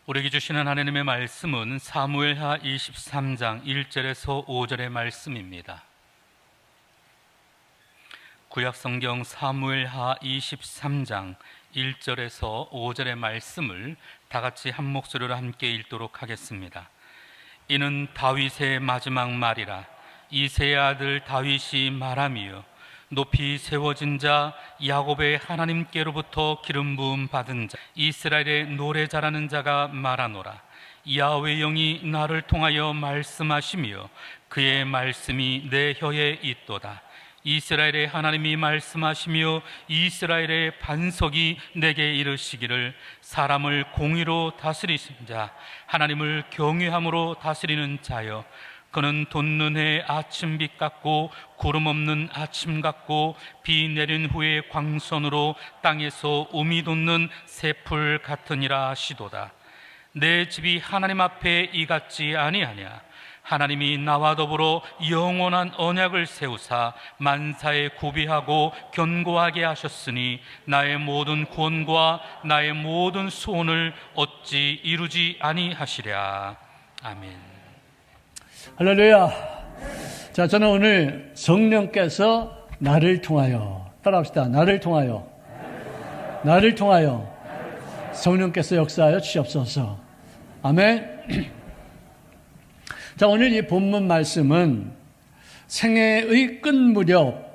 우리에게 주시는 하나님의 말씀은 사무엘하 23장 1절에서 5절의 말씀입니다. 구약성경 사무엘하 23장 1절에서 5절의 말씀을 다같이 한 목소리로 함께 읽도록 하겠습니다. 이는 다윗의 마지막 말이라. 이새의 아들 다윗이 말하며 높이 세워진 자 야곱의 하나님께로부터 기름 부음 받은 자 이스라엘의 노래 잘하는 자가 말하노라. 야훼의 영이 나를 통하여 말씀하시며 그의 말씀이 내 혀에 있도다. 이스라엘의 하나님이 말씀하시며 이스라엘의 반석이 내게 이르시기를 사람을 공의로 다스리신 자 하나님을 경외함으로 다스리는 자여 그는 돋는 해 아침빛 같고 구름 없는 아침 같고 비 내린 후에 광선으로 땅에서 우미 돋는 새풀 같으니라 하시도다. 내 집이 하나님 앞에 이같지 아니하냐. 하나님이 나와 더불어 영원한 언약을 세우사 만사에 구비하고 견고하게 하셨으니 나의 모든 구원과 나의 모든 소원을 어찌 이루지 아니하시랴. 아멘. 할렐루야. 자, 저는 오늘 성령께서 나를 통하여, 따라합시다. 나를 통하여 성령께서 역사하여 주시옵소서. 아멘. 자, 오늘 이 본문 말씀은 생애의 끝 무렵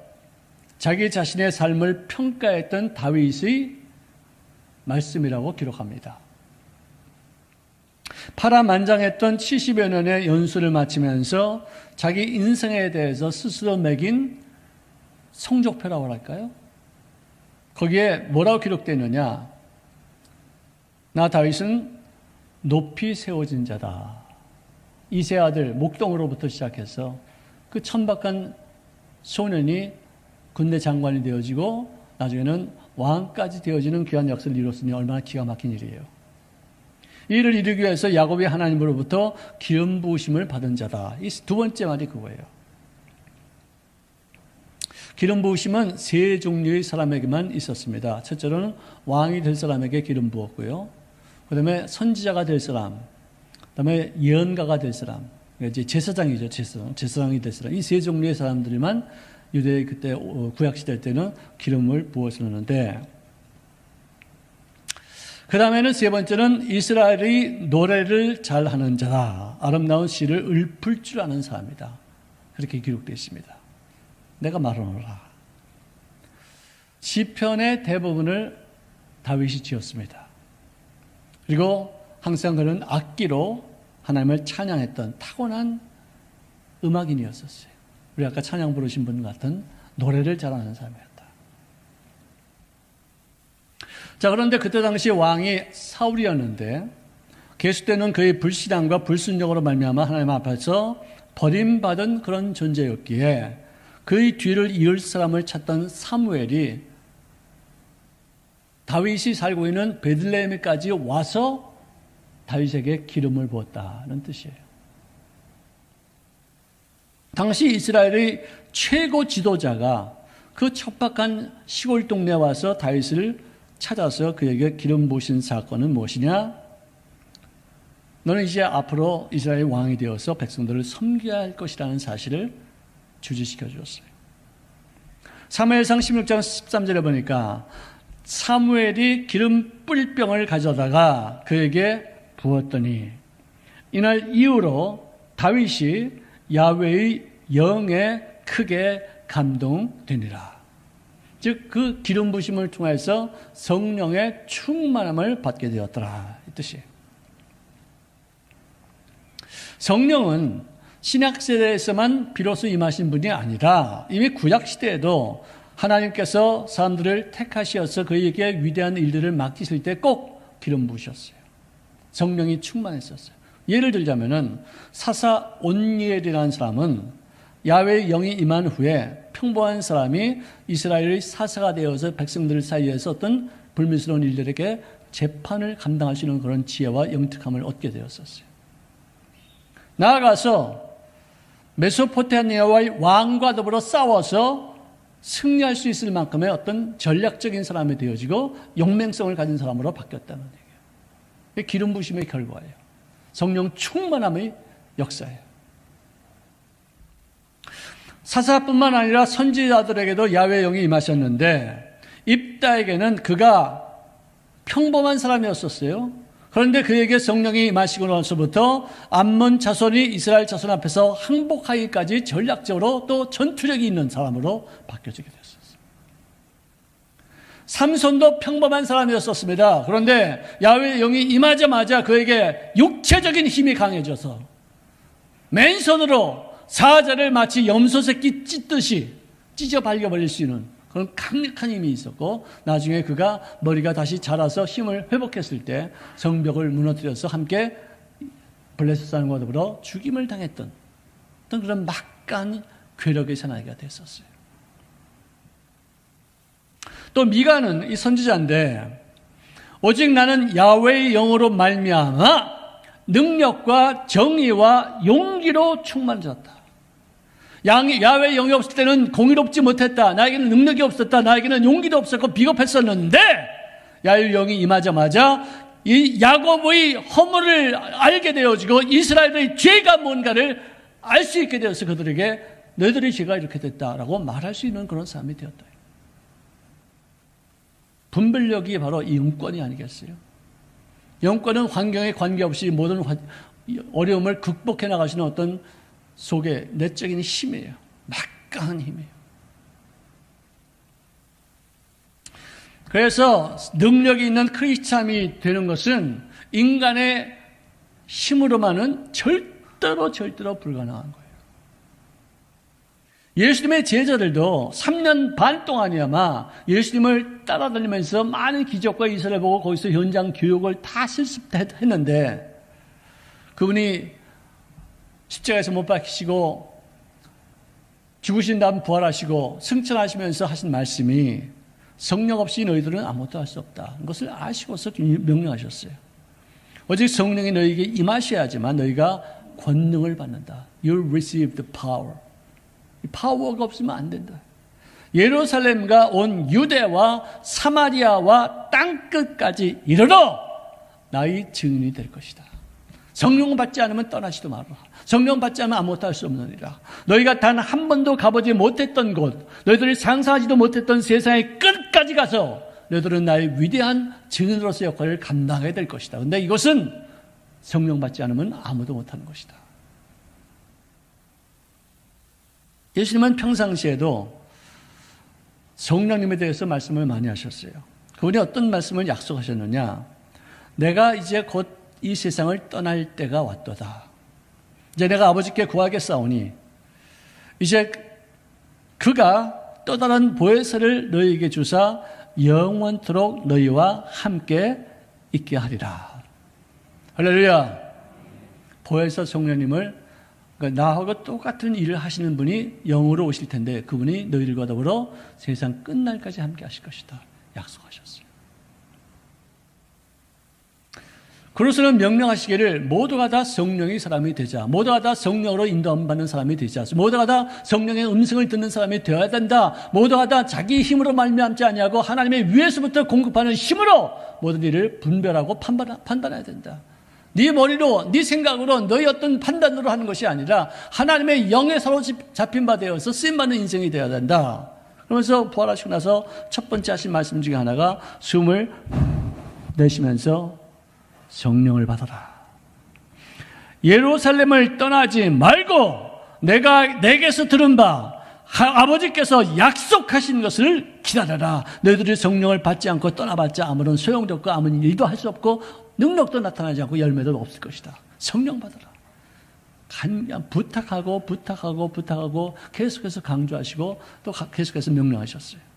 자기 자신의 삶을 평가했던 다윗의 말씀이라고 기록합니다. 파란만장했던 70여 년의 연수를 마치면서 자기 인생에 대해서 스스로 매긴 성적표라고 할까요? 거기에 뭐라고 기록되어 있느냐? 나 다윗은 높이 세워진 자다. 이새 아들 목동으로부터 시작해서 그 천박한 소년이 군대 장관이 되어지고 나중에는 왕까지 되어지는 귀한 역사를 이뤘으니 얼마나 기가 막힌 일이에요. 이를 이루기 위해서 야곱이 하나님으로부터 기름 부으심을 받은 자다. 이 두 번째 말이 그거예요. 기름 부으심은 세 종류의 사람에게만 있었습니다. 첫째로는 왕이 될 사람에게 기름 부었고요. 그 다음에 선지자가 될 사람, 그 다음에 예언가가 될 사람, 이제 제사장이죠. 제사장이 될 사람. 이 세 종류의 사람들만 유대 그때 구약시대 때는 기름을 부었었는데, 그 다음에는 세 번째는 이스라엘의 노래를 잘하는 자다. 아름다운 시를 읊을 줄 아는 사람이다. 그렇게 기록되어 있습니다. 내가 말하노라. 시편의 대부분을 다윗이 지었습니다. 그리고 항상 그는 악기로 하나님을 찬양했던 타고난 음악인이었었어요. 우리 아까 찬양 부르신 분 같은 노래를 잘하는 사람이었다. 자, 그런데 그때 당시 왕이 사울이었는데 계속되는 그의 불신앙과 불순종으로 말미암아 하나님 앞에서 버림받은 그런 존재였기에 그의 뒤를 이을 사람을 찾던 사무엘이 다윗이 살고 있는 베들레헴까지 와서 다윗에게 기름을 부었다는 뜻이에요. 당시 이스라엘의 최고 지도자가 그 척박한 시골 동네에 와서 다윗을 찾아서 그에게 기름 부으신 사건은 무엇이냐? 너는 이제 앞으로 이스라엘 왕이 되어서 백성들을 섬겨야 할 것이라는 사실을 주지시켜 주었어요. 사무엘상 16장 13절에 보니까 사무엘이 기름 뿔병을 가져다가 그에게 부었더니 이날 이후로 다윗이 야훼의 영에 크게 감동되니라. 즉 그 기름 부심을 통해서 성령의 충만함을 받게 되었더라. 이 뜻이에요. 성령은 신약시대에서만 비로소 임하신 분이 아니라 이미 구약시대에도 하나님께서 사람들을 택하셔서 그에게 위대한 일들을 맡기실 때 꼭 기름 부으셨어요. 성령이 충만했었어요. 예를 들자면은 사사 온니엘이라는 사람은 야훼의 영이 임한 후에 평범한 사람이 이스라엘의 사사가 되어서 백성들 사이에서 어떤 불미스러운 일들에게 재판을 감당할 수 있는 그런 지혜와 영특함을 얻게 되었었어요. 나아가서 메소포타미아와의 왕과 더불어 싸워서 승리할 수 있을 만큼의 어떤 전략적인 사람이 되어지고 용맹성을 가진 사람으로 바뀌었다는 얘기예요. 이게 기름 부심의 결과예요. 성령 충만함의 역사예요. 사사뿐만 아니라 선지자들에게도 야훼의 영이 임하셨는데 입다에게는 그가 평범한 사람이었었어요. 그런데 그에게 성령이 임하시고 나서부터 암몬 자손이 이스라엘 자손 앞에서 항복하기까지 전략적으로 또 전투력이 있는 사람으로 바뀌어지게 됐었어요. 삼손도 평범한 사람이었었습니다. 그런데 야훼의 영이 임하자마자 그에게 육체적인 힘이 강해져서 맨손으로 사자를 마치 염소 새끼 찢듯이 찢어 발겨버릴 수 있는 그런 강력한 힘이 있었고, 나중에 그가 머리가 다시 자라서 힘을 회복했을 때 성벽을 무너뜨려서 함께 블레셋 사람과 더불어 죽임을 당했던 그런 막강한 괴력의 사나이가 됐었어요. 또 미가는 이 선지자인데, 오직 나는 야훼의 영으로 말미암아 능력과 정의와 용기로 충만해졌다. 야훼의 영이 없을 때는 공의롭지 못했다. 나에게는 능력이 없었다. 나에게는 용기도 없었고 비겁했었는데, 야훼의 영이 임하자마자 이 야곱의 허물을 알게 되어지고 이스라엘의 죄가 뭔가를 알 수 있게 되어서 그들에게 너희들의 죄가 이렇게 됐다라고 말할 수 있는 그런 사람이 되었다. 분별력이 바로 이 영권이 아니겠어요? 영권은 환경에 관계없이 모든 어려움을 극복해 나가시는 어떤 속에 내적인 힘이에요. 막강한 힘이에요. 그래서 능력이 있는 크리스찬이 되는 것은 인간의 힘으로만은 절대로 불가능한 거예요. 예수님의 제자들도 3년 반 동안이야마 예수님을 따라다니면서 많은 기적과 이사를 보고 거기서 현장 교육을 다 실습했는데, 그분이 십자가에서 못 박히시고 죽으신 다음 부활하시고 승천하시면서 하신 말씀이 성령 없이 너희들은 아무것도 할 수 없다. 그것을 아시고서 명령하셨어요. 오직 성령이 너희에게 임하셔야지만 너희가 권능을 받는다. You'll receive the power. 파워가 없으면 안 된다. 예루살렘과 온 유대와 사마리아와 땅끝까지 이르러 나의 증인이 될 것이다. 성령 받지 않으면 떠나지도 말아라. 성령 받지 않으면 아무것도 할 수 없느니라. 너희가 단 한 번도 가보지 못했던 곳, 너희들이 상상하지도 못했던 세상의 끝까지 가서 너희들은 나의 위대한 증인으로서 역할을 감당하게 될 것이다. 그런데 이것은 성령 받지 않으면 아무도 못하는 것이다. 예수님은 평상시에도 성령님에 대해서 말씀을 많이 하셨어요. 그분이 어떤 말씀을 약속하셨느냐? 내가 이제 곧 이 세상을 떠날 때가 왔도다. 이제 내가 아버지께 구하겠사오니 이제 그가 또 다른 보혜사를 너희에게 주사 영원토록 너희와 함께 있게 하리라. 할렐루야. 보혜사 성령님을, 그러니까 나하고 똑같은 일을 하시는 분이 영으로 오실 텐데 그분이 너희들과 더불어 세상 끝날까지 함께 하실 것이다. 약속하셨어요. 그로서는 명령하시기를 모두가 다 성령의 사람이 되자, 모두가 다 성령으로 인도받는 사람이 되자, 모두가 다 성령의 음성을 듣는 사람이 되어야 된다. 모두가 다 자기 힘으로 말미암지 아니하고 하나님의 위에서부터 공급하는 힘으로 모든 일을 분별하고 판단해야 된다. 네 머리로, 네 생각으로, 너의 어떤 판단으로 하는 것이 아니라 하나님의 영에 사로잡힌 바 되어서 쓰임받는 인생이 되어야 된다. 그러면서 부활하시고 나서 첫 번째 하신 말씀 중에 하나가 숨을 내쉬면서 성령을 받아라. 예루살렘을 떠나지 말고 내가 내게서 들은 바 아버지께서 약속하신 것을 기다려라. 너희들이 성령을 받지 않고 떠나봤자 아무런 소용도 없고 아무런 일도 할 수 없고 능력도 나타나지 않고 열매도 없을 것이다. 성령 받아라. 부탁하고 계속해서 강조하시고 또 계속해서 명령하셨어요.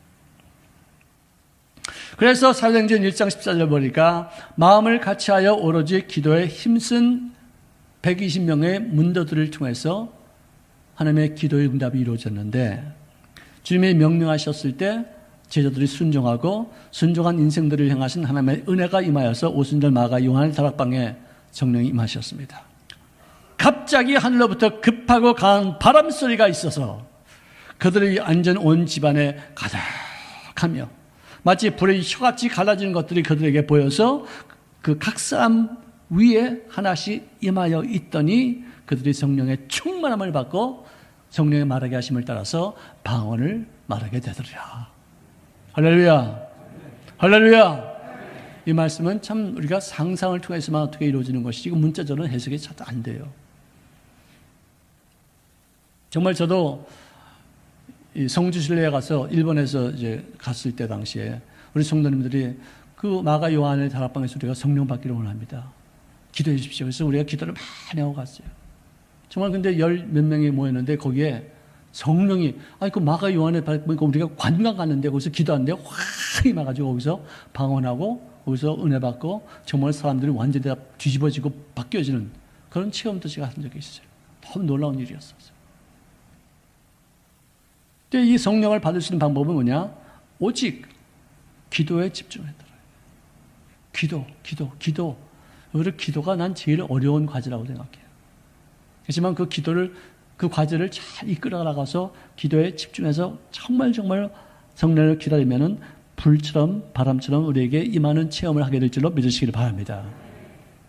그래서 사도행전 1장 14절 보니까 마음을 같이하여 오로지 기도에 힘쓴 120명의 문도들을 통해서 하나님의 기도의 응답이 이루어졌는데, 주님이 명령하셨을 때 제자들이 순종하고 순종한 인생들을 향하신 하나님의 은혜가 임하여서 오순절 마가 요한의 다락방에 성령이 임하셨습니다. 갑자기 하늘로부터 급하고 강한 바람 소리가 있어서 그들이 앉은 온 집안에 가득하며 마치 불의 혀같이 갈라지는 것들이 그들에게 보여서 그 각 사람 위에 하나씩 임하여 있더니 그들이 성령의 충만함을 받고 성령의 말하게 하심을 따라서 방언을 말하게 되더라. 할렐루야. 할렐루야. 이 말씀은 참 우리가 상상을 통해서만 어떻게 이루어지는 것이지 문자적으로는 해석이 잘 안 돼요. 정말 저도 이 성주순례에 가서 일본에서 이제 갔을 때 당시에 우리 성도님들이 그 마가 요한의 다락방에서 우리가 성령 받기를 원합니다. 기도해 주십시오. 그래서 우리가 기도를 많이 하고 갔어요. 정말 근데 열 몇 명이 모였는데 거기에 성령이, 그 마가 요한에 보니까 우리가 관광 갔는데 거기서 기도하는데 확 임해가지고 거기서 방언하고 거기서 은혜 받고 정말 사람들이 완전히 다 뒤집어지고 바뀌어지는 그런 체험도 제가 한 적이 있어요. 너무 놀라운 일이었어요. 근데 이 성령을 받을 수 있는 방법은 뭐냐? 오직 기도에 집중했더라. 기도. 오히려 기도가 난 제일 어려운 과제라고 생각해요. 하지만 그 기도를, 그 과제를 잘 이끌어 나가서 기도에 집중해서 정말 성령을 기다리면은 불처럼 바람처럼 우리에게 임하는 체험을 하게 될 줄로 믿으시기를 바랍니다.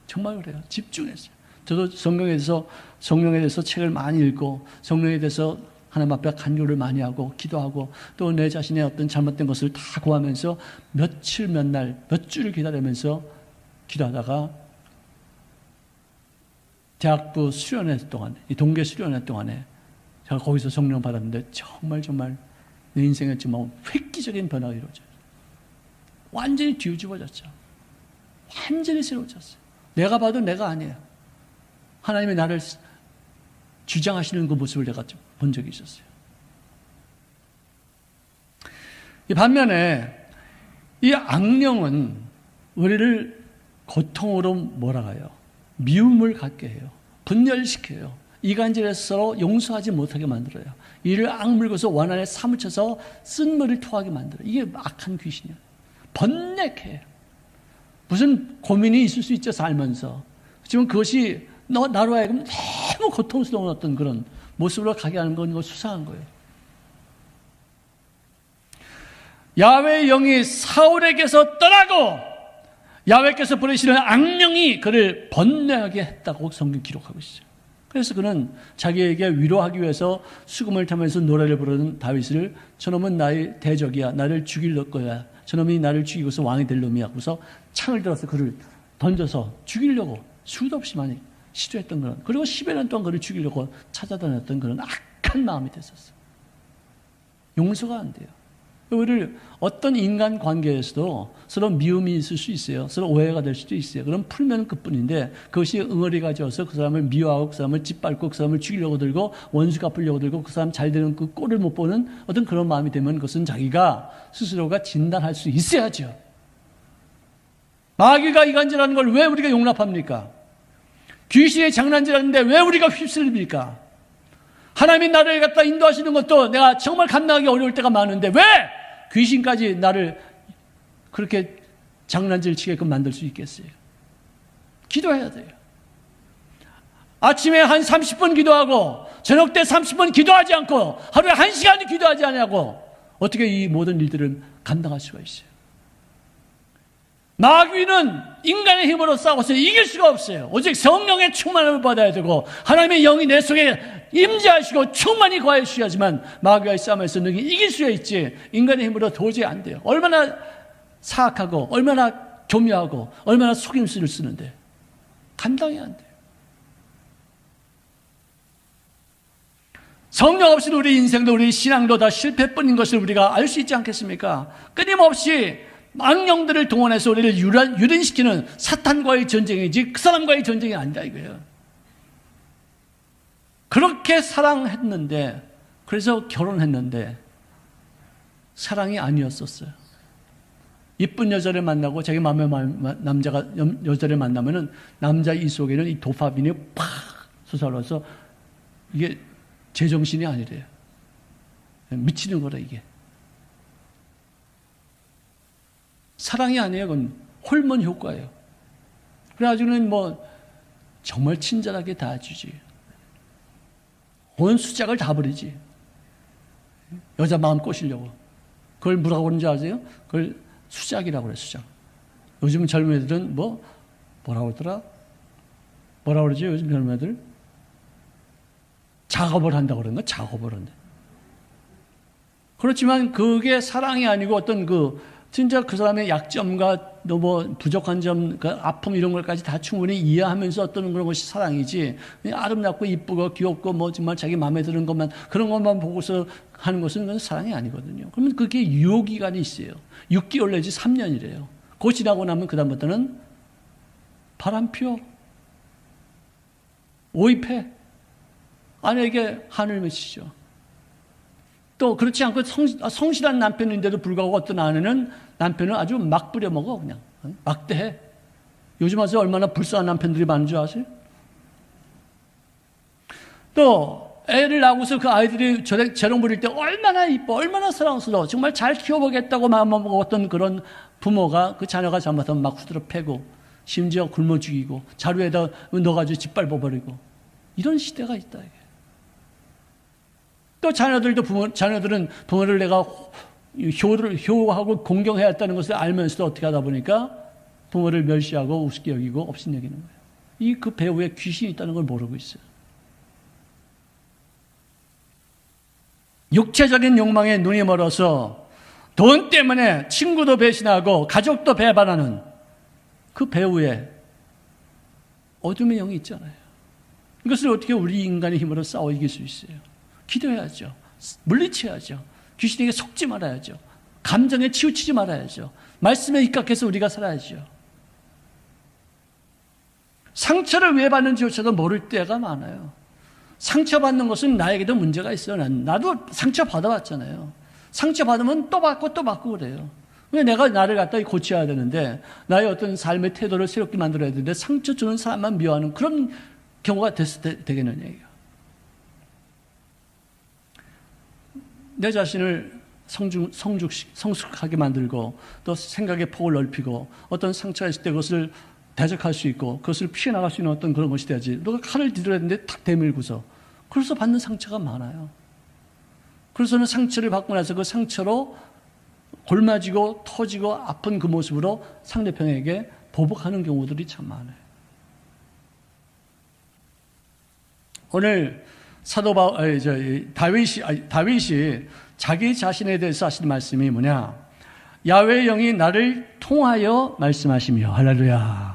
정말 그래요. 집중했어요. 저도 성령에 대해서 책을 많이 읽고 성령에 대해서 하나님 앞에 간구를 많이 하고 기도하고 또 내 자신의 어떤 잘못된 것을 다 구하면서 며칠 몇 날 몇 주를 기다리면서 기도하다가 대학부 수련회 동안에, 이 동계 수련회 동안에 제가 거기서 성령 받았는데 정말 내 인생에 정말 획기적인 변화가 이루어져요. 완전히 뒤집어졌죠. 완전히 새로워졌어요. 내가 봐도 내가 아니에요. 하나님이 나를 주장하시는 그 모습을 내가 본 적이 있었어요. 이 반면에 이 악령은 우리를 고통으로 몰아가요. 미움을 갖게 해요. 분열시켜요. 이간질해서 서로 용서하지 못하게 만들어요. 이를 악물고서 원한에 사무쳐서 쓴물을 토하게 만들어요. 이게 악한 귀신이에요. 번뇌해. 무슨 고민이 있을 수 있죠, 살면서. 하지만 그것이 나로 하여금 너무 고통스러운 어떤 그런 모습으로 가게 하는 건 이거 수상한 거예요. 야훼의 영이 사울에게서 떠나고 야훼께서 보내시는 악령이 그를 번뇌하게 했다고 성경 기록하고 있어요. 그래서 그는 자기에게 위로하기 위해서 수금을 타면서 노래를 부르는 다윗을 저놈은 나의 대적이야. 나를 죽일 거야. 저놈이 나를 죽이고서 왕이 될 놈이야. 그래서 창을 들어서 그를 던져서 죽이려고 수도 없이 많이 시도했던 그런, 그리고 10여 년 동안 그를 죽이려고 찾아다녔던 그런 악한 마음이 됐었어요. 용서가 안 돼요. 우리를 어떤 인간 관계에서도 서로 미움이 있을 수 있어요. 서로 오해가 될 수도 있어요. 그럼 풀면 그뿐인데 그것이 응어리가 져서 그 사람을 미워하고 그 사람을 짓밟고 그 사람을 죽이려고 들고 원수 갚으려고 들고 그 사람 잘 되는 그 꼴을 못 보는 어떤 그런 마음이 되면 그것은 자기가 스스로가 진단할 수 있어야죠. 마귀가 이간질하는 걸 왜 우리가 용납합니까? 귀신의 장난질하는데 왜 우리가 휩쓸립니까? 하나님이 나를 갖다 인도하시는 것도 내가 정말 감당하기 어려울 때가 많은데 왜 귀신까지 나를 그렇게 장난질 치게끔 만들 수 있겠어요? 기도해야 돼요. 아침에 한 30분 기도하고 저녁 때 30분 기도하지 않고 하루에 1시간도 기도하지 않냐고 어떻게 이 모든 일들을 감당할 수가 있어요? 마귀는 인간의 힘으로 싸워서 이길 수가 없어요. 오직 성령의 충만함을 받아야 되고 하나님의 영이 내 속에 임재하시고 충만히 거하셔야지만 마귀와의 싸움에서 능히 이길 수가 있지 인간의 힘으로 도저히 안 돼요. 얼마나 사악하고 얼마나 교묘하고 얼마나 속임수를 쓰는데 감당이 안 돼요. 성령 없이는 우리 인생도 우리 신앙도 다 실패뿐인 것을 우리가 알 수 있지 않겠습니까? 끊임없이 악령들을 동원해서 우리를 유린시키는 사탄과의 전쟁이지 그 사람과의 전쟁이 아니다 이거예요. 그렇게 사랑했는데 그래서 결혼했는데 사랑이 아니었었어요. 이쁜 여자를 만나고 자기 마음의 남자가 여자를 만나면은 남자 이 속에는 이 도파민이 팍 솟아올라서 이게 제정신이 아니래요. 미치는 거라 이게. 사랑이 아니에요. 그건 호르몬 효과예요. 그래가지고는 뭐 정말 친절하게 다 해주지. 온 수작을 다 버리지. 여자 마음 꼬시려고. 그걸 뭐라고 그러는지 아세요? 그걸 수작이라고 그래요. 수작. 요즘 젊은 애들은 뭐 뭐라고 그러더라? 뭐라 그러지 요즘 젊은이들? 작업을 한다고 그러는 거? 작업을 한다. 그렇지만 그게 사랑이 아니고 어떤 진짜 그 사람의 약점과 뭐 부족한 점, 그 아픔 이런 걸까지 다 충분히 이해하면서 어떤 그런 것이 사랑이지. 그냥 아름답고 이쁘고 귀엽고 뭐 정말 자기 마음에 드는 것만 그런 것만 보고서 하는 것은 그건 사랑이 아니거든요. 그러면 그게 유효기간이 있어요. 6개월 내지 3년이래요. 그거 지나고 나면 그다음부터는 바람 피워. 오입해. 아내에게 한을 맺히죠. 또 그렇지 않고 성실한 남편인데도 불구하고 어떤 아내는 남편을 아주 막 부려먹어. 그냥 막대해. 요즘 와서 얼마나 불쌍한 남편들이 많은 줄 아세요? 또 애를 낳고서 그 아이들이 재롱 부릴 때 얼마나 이뻐, 얼마나 사랑스러워, 정말 잘 키워보겠다고 마음먹었던 그런 부모가 그 자녀가 잘못하면 막 후드려 패고 심지어 굶어 죽이고 자루에다 넣어가지고 짓밟아버리고 이런 시대가 있다. 이게. 또 자녀들은 부모를 내가 효하고 공경해야 했다는 것을 알면서도 어떻게 하다 보니까 부모를 멸시하고 우습게 여기고 업신여기는 거예요. 그 배후에 귀신이 있다는 걸 모르고 있어요. 육체적인 욕망에 눈이 멀어서 돈 때문에 친구도 배신하고 가족도 배반하는 그 배후에 어둠의 영이 있잖아요. 이것을 어떻게 우리 인간의 힘으로 싸워 이길 수 있어요? 기도해야죠. 물리쳐야죠. 귀신에게 속지 말아야죠. 감정에 치우치지 말아야죠. 말씀에 입각해서 우리가 살아야죠. 상처를 왜 받는지조차도 모를 때가 많아요. 상처받는 것은 나에게도 문제가 있어요. 나도 상처 받아봤잖아요. 상처 받으면 또 받고 또 받고 그래요. 왜 내가 나를 갖다 고쳐야 되는데 나의 어떤 삶의 태도를 새롭게 만들어야 되는데 상처 주는 사람만 미워하는 그런 경우가 되겠느냐. 내 자신을 성숙하게 만들고 또 생각의 폭을 넓히고 어떤 상처가 있을 때 그것을 대적할 수 있고 그것을 피해 나갈 수 있는 어떤 그런 것이 돼야지. 너가 칼을 들어야 되는데 탁 대밀고서 그래서 받는 상처가 많아요. 그래서는 상처를 받고 나서 그 상처로 골마지고 터지고 아픈 그 모습으로 상대편에게 보복하는 경우들이 참 많아요. 오늘 다윗이 자기 자신에 대해서 하시는 말씀이 뭐냐? 야훼의 영이 나를 통하여 말씀하시며 할렐루야.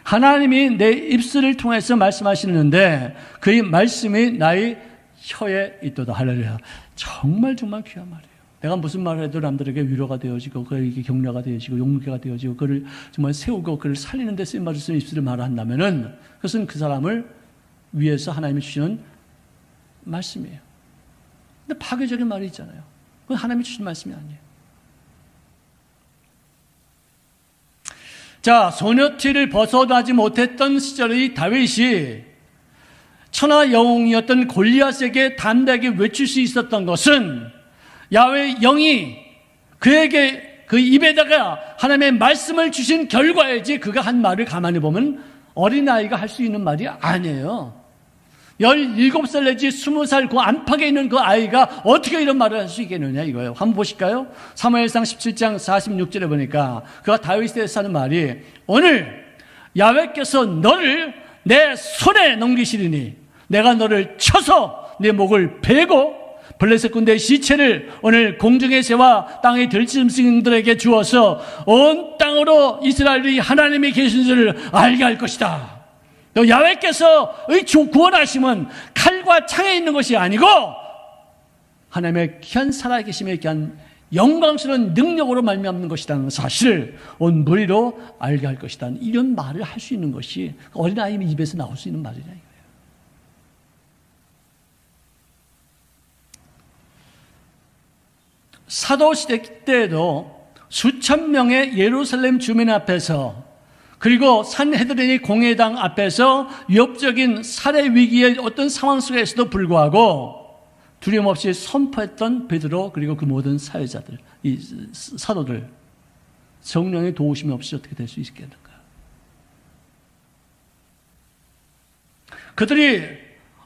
하나님이 내 입술을 통해서 말씀하시는데 그의 말씀이 나의 혀에 있도다. 할렐루야. 정말 귀한 말이에요. 내가 무슨 말을 해도 남들에게 위로가 되어지고 그에게 격려가 되어지고 용기가 되어지고 그를 정말 세우고 그를 살리는 데 쓰임받을 수 있는 입술을 말한다면은 그것은 그 사람을 위해서 하나님이 주시는 말씀이에요. 근데 파괴적인 말이 있잖아요. 그건 하나님이 주신 말씀이 아니에요. 자, 소녀티를 벗어나지 못했던 시절의 다윗이 천하 영웅이었던 골리앗에게 담대하게 외칠 수 있었던 것은 야훼의 영이 그에게 그 입에다가 하나님의 말씀을 주신 결과이지 그가 한 말을 가만히 보면 어린아이가 할 수 있는 말이 아니에요. 17살 내지 20살 그 안팎에 있는 그 아이가 어떻게 이런 말을 할 수 있겠느냐 이거예요. 한번 보실까요? 사무엘상 17장 46절에 보니까 그가 다윗에 대해서 하는 말이 오늘 야훼께서 너를 내 손에 넘기시리니 내가 너를 쳐서 내 목을 베고 블레셋 군대의 시체를 오늘 공중의 새와 땅의 들짐승들에게 주어서 온 땅으로 이스라엘이 하나님이 계신 줄을 알게 할 것이다. 야훼께서의 구원하심은 칼과 창에 있는 것이 아니고 하나님의 귀한 살아계심에 귀한 영광스러운 능력으로 말미암는 것이라는 사실을 온 무리로 알게 할 것이다. 이런 말을 할 수 있는 것이 어린아이 입에서 나올 수 있는 말이냐 이거예요. 사도시대 때에도 수천 명의 예루살렘 주민 앞에서 그리고 산헤드린의 공회당 앞에서 위협적인 살해 위기의 어떤 상황 속에서도 불구하고 두려움 없이 선포했던 베드로 그리고 그 모든 사회자들, 이 사도들 성령의 도우심이 없이 어떻게 될 수 있겠는가? 그들이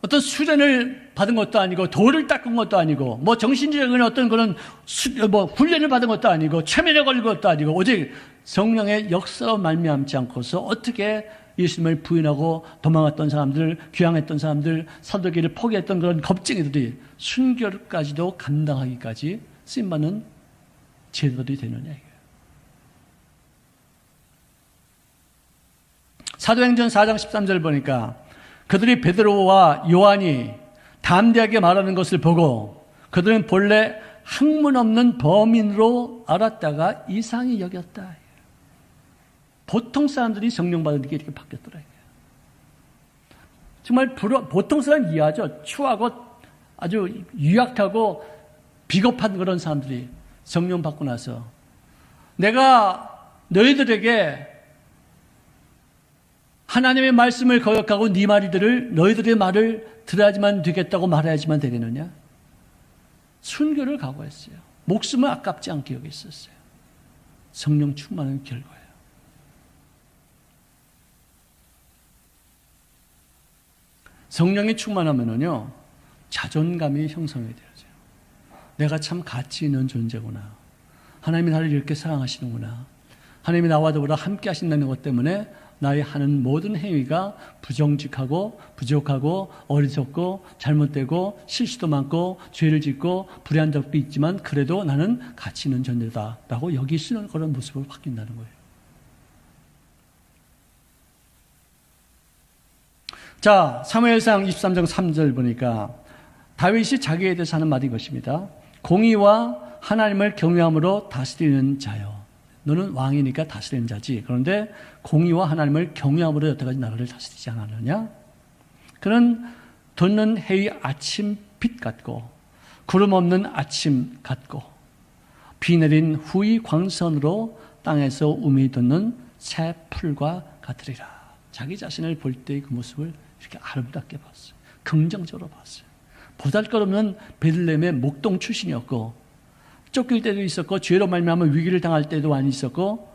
어떤 수련을 받은 것도 아니고 돌을 닦은 것도 아니고 뭐 정신적인 어떤 그런 훈련을 받은 것도 아니고 최면에 걸린 것도 아니고 오직 성령의 역사로 말미암지 않고서 어떻게 예수님을 부인하고 도망갔던 사람들, 귀향했던 사람들, 사도기를 포기했던 그런 겁쟁이들이 순교까지도 감당하기까지 쓰임받는 제도들이 되느냐 이거예요. 사도행전 4장 13절 보니까 그들이 베드로와 요한이 담대하게 말하는 것을 보고 그들은 본래 학문 없는 범인으로 알았다가 이상히 여겼다. 보통 사람들이 성령 받은 게 이렇게 바뀌었더라. 정말 보통 사람 이해하죠. 추하고 아주 유약하고 비겁한 그런 사람들이 성령 받고 나서 내가 너희들에게 하나님의 말씀을 거역하고 네 말들을 너희들의 말을 들어야지만 되겠다고 말해야지만 되겠느냐? 순교를 각오했어요. 목숨을 아깝지 않게 여겼었어요. 성령 충만한 결과예요. 성령이 충만하면은요, 자존감이 형성이 되어져요. 내가 참 가치 있는 존재구나. 하나님이 나를 이렇게 사랑하시는구나. 하나님이 나와 더불어 함께 하신다는 것 때문에 나의 하는 모든 행위가 부정직하고 부족하고 어리석고 잘못되고 실수도 많고 죄를 짓고 불의한 적도 있지만 그래도 나는 가치 있는 존재다라고 여기시는 그런 모습으로 바뀐다는 거예요. 자, 사무엘상 23장 3절 보니까 다윗이 자기에 대해서 하는 말이 이것입니다. 공의와 하나님을 경외함으로 다스리는 자요. 너는 왕이니까 다스리는 자지. 그런데 공의와 하나님을 경외함으로 여태까지 나라를 다스리지 않았느냐? 그는 돋는 해의 아침 빛 같고 구름 없는 아침 같고 비 내린 후의 광선으로 땅에서 우미 돋는 새 풀과 같으리라. 자기 자신을 볼 때의 그 모습을 이렇게 아름답게 봤어요. 긍정적으로 봤어요. 보잘것없는 베들레헴의 목동 출신이었고 쫓길 때도 있었고 죄로 말미암아 위기를 당할 때도 많이 있었고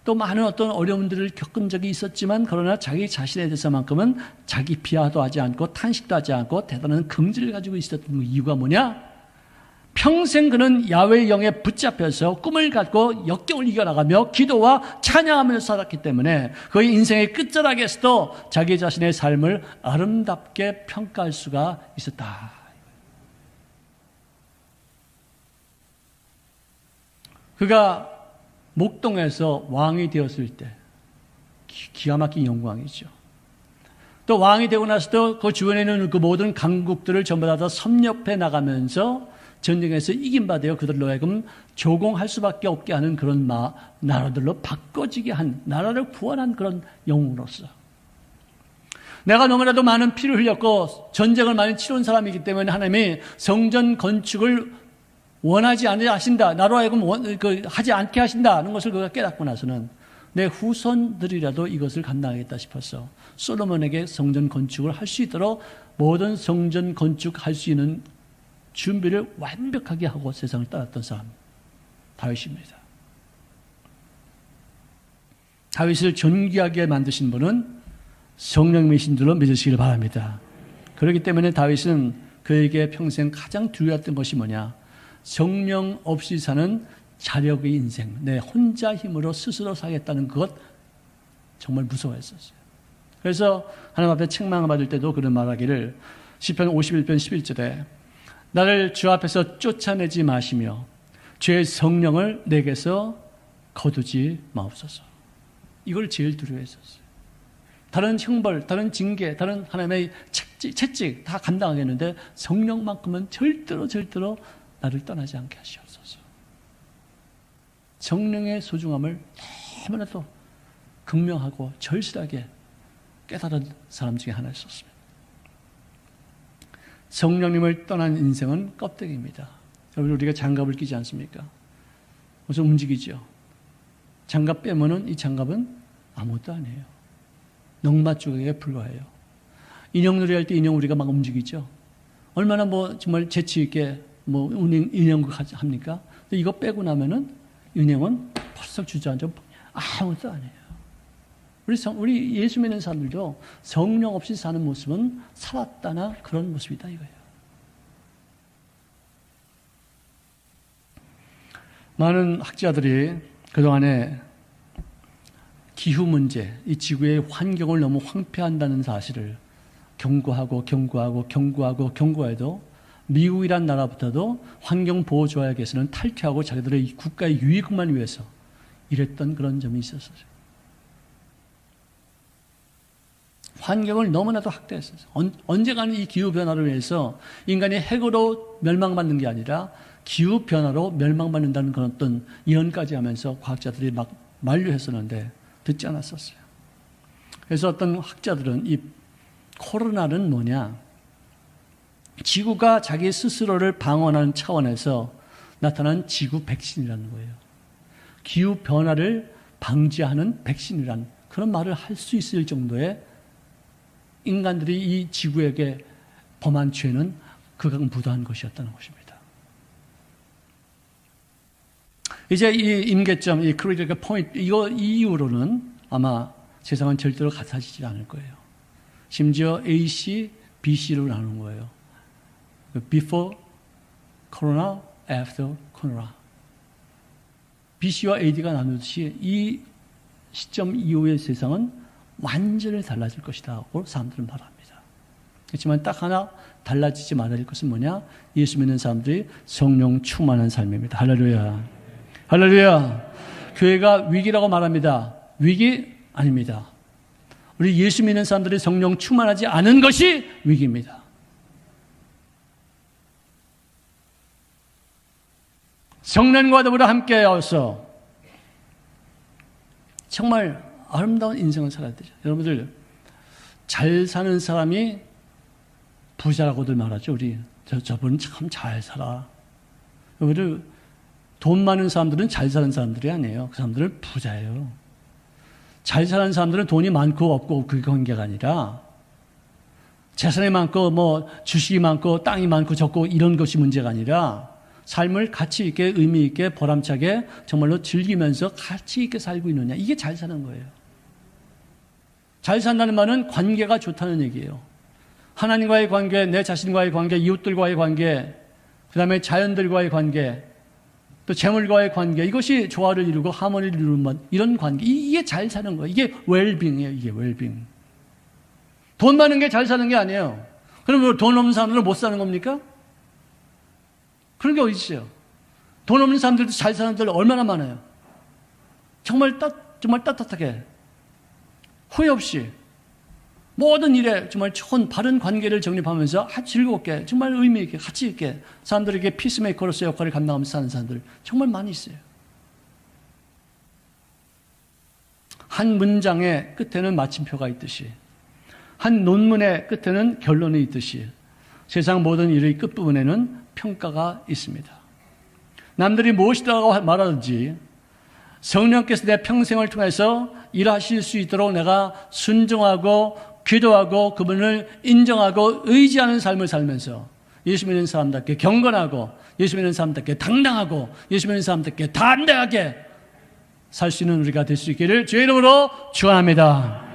또 많은 어떤 어려움들을 겪은 적이 있었지만 그러나 자기 자신에 대해서만큼은 자기 비하도 하지 않고 탄식도 하지 않고 대단한 긍지를 가지고 있었던 그 이유가 뭐냐? 평생 그는 야훼의 영에 붙잡혀서 꿈을 갖고 역경을 이겨나가며 기도와 찬양하면서 살았기 때문에 그의 인생의 끝자락에서도 자기 자신의 삶을 아름답게 평가할 수가 있었다. 그가 목동에서 왕이 되었을 때 기가 막힌 영광이죠. 또 왕이 되고 나서도 그 주변에 있는 그 모든 강국들을 전부 다 섭렵해 나가면서 전쟁에서 이긴 바 되어 그들로 하여금 조공할 수밖에 없게 하는 그런 나라들로 바꿔지게 한, 나라를 구원한 그런 영웅으로서 내가 너무나도 많은 피를 흘렸고 전쟁을 많이 치른 사람이기 때문에 하나님이 성전 건축을 원하지 않으려 하신다. 나로 하여금 하지 않게 하신다는 것을 그가 깨닫고 나서는 내 후손들이라도 이것을 감당하겠다 싶어서 솔로몬에게 성전 건축을 할 수 있도록 모든 성전 건축할 수 있는 준비를 완벽하게 하고 세상을 떠났던 사람 다윗입니다. 다윗을 존귀하게 만드신 분은 성령이신 줄로 믿으시길 바랍니다. 그렇기 때문에 다윗은 그에게 평생 가장 두려웠던 것이 뭐냐? 성령 없이 사는 자력의 인생, 내 혼자 힘으로 스스로 살겠다는 것 정말 무서워했었어요. 그래서 하나님 앞에 책망을 받을 때도 그런 말하기를 시편 51편 11절에 나를 주 앞에서 쫓아내지 마시며 죄의 성령을 내게서 거두지 마옵소서. 이걸 제일 두려워했었어요. 다른 형벌, 다른 징계, 다른 하나님의 채찍 다 감당하겠는데 성령만큼은 절대로 나를 떠나지 않게 하시옵소서. 성령의 소중함을 너무나도 극명하고 절실하게 깨달은 사람 중에 하나였었습니다. 성령님을 떠난 인생은 껍데기입니다. 여러분, 우리가 장갑을 끼지 않습니까? 그래서 움직이죠. 장갑 빼면은 이 장갑은 아무것도 아니에요. 넝마조각에 불과해요. 인형놀이 할 때 인형 우리가 막 움직이죠. 얼마나 정말 재치 있게 인형극 합니까? 이거 빼고 나면은 인형은 벌써 주저앉아 아무것도 아니에요. 우리 예수 믿는 사람들도 성령 없이 사는 모습은 살았다나 그런 모습이다 이거예요. 많은 학자들이 그동안에 기후 문제, 이 지구의 환경을 너무 황폐한다는 사실을 경고해도 미국이란 나라부터도 환경보호조약에서는 탈퇴하고 자기들의 국가의 유익만 위해서 이랬던 그런 점이 있었어요. 환경을 너무나도 학대했어요. 언젠가는 이 기후변화를 위해서 인간이 핵으로 멸망받는 게 아니라 기후변화로 멸망받는다는 그런 어떤 예언까지 하면서 과학자들이 막 만류했었는데 듣지 않았었어요. 그래서 어떤 학자들은 이 코로나는 뭐냐? 지구가 자기 스스로를 방어하는 차원에서 나타난 지구 백신이라는 거예요. 기후변화를 방지하는 백신이라는 그런 말을 할 수 있을 정도의 인간들이 이 지구에게 범한 죄는 극악무도한 것이었다는 것입니다. 이제 이 임계점, 이 크리티컬 포인트, 이 이후로는 아마 세상은 절대로 같아지지 않을 거예요. 심지어 AC, BC로 나누는 거예요. Before Corona, After Corona. BC와 AD가 나누듯이 이 시점 이후의 세상은 완전히 달라질 것이다 하고 사람들은 말합니다. 그렇지만 딱 하나 달라지지 말아야 할 것은 뭐냐? 예수 믿는 사람들이 성령 충만한 삶입니다. 할렐루야. 할렐루야. 교회가 위기라고 말합니다. 위기 아닙니다. 우리 예수 믿는 사람들이 성령 충만하지 않은 것이 위기입니다. 성령과 더불어 함께하여서 정말 아름다운 인생을 살아야 되죠. 여러분들 잘 사는 사람이 부자라고들 말하죠. 우리 저분은 참 잘 살아. 여러분들 돈 많은 사람들은 잘 사는 사람들이 아니에요. 그 사람들은 부자예요. 잘 사는 사람들은 돈이 많고 없고 그 관계가 아니라 재산이 많고 뭐 주식이 많고 땅이 많고 적고 이런 것이 문제가 아니라 삶을 가치 있게 의미 있게 보람차게 정말로 즐기면서 가치 있게 살고 있느냐. 이게 잘 사는 거예요. 잘 산다는 말은 관계가 좋다는 얘기예요. 하나님과의 관계, 내 자신과의 관계, 이웃들과의 관계, 그 다음에 자연들과의 관계, 또 재물과의 관계, 이것이 조화를 이루고 하모니를 이루는 이런 관계, 이게 잘 사는 거예요. 이게 웰빙이에요. 이게 웰빙. 돈 많은 게 잘 사는 게 아니에요. 그럼 돈 없는 사람들은 못 사는 겁니까? 그런 게 어디 있어요? 돈 없는 사람들도 잘 사는 사람들 얼마나 많아요. 정말 따뜻하게 후회 없이 모든 일에 정말 좋은 바른 관계를 정립하면서 즐겁게 정말 의미 있게 가치 있게 사람들에게 피스메이커로서 역할을 감당하면서 사는 사람들 정말 많이 있어요. 한 문장의 끝에는 마침표가 있듯이 한 논문의 끝에는 결론이 있듯이 세상 모든 일의 끝부분에는 평가가 있습니다. 남들이 무엇이라고 말하든지 성령께서 내 평생을 통해서 일하실 수 있도록 내가 순종하고 기도하고 그분을 인정하고 의지하는 삶을 살면서 예수 믿는 사람답게 경건하고 예수 믿는 사람답게 당당하고 예수 믿는 사람답게 담대하게 살 수 있는 우리가 될 수 있기를 주의 이름으로 축원합니다.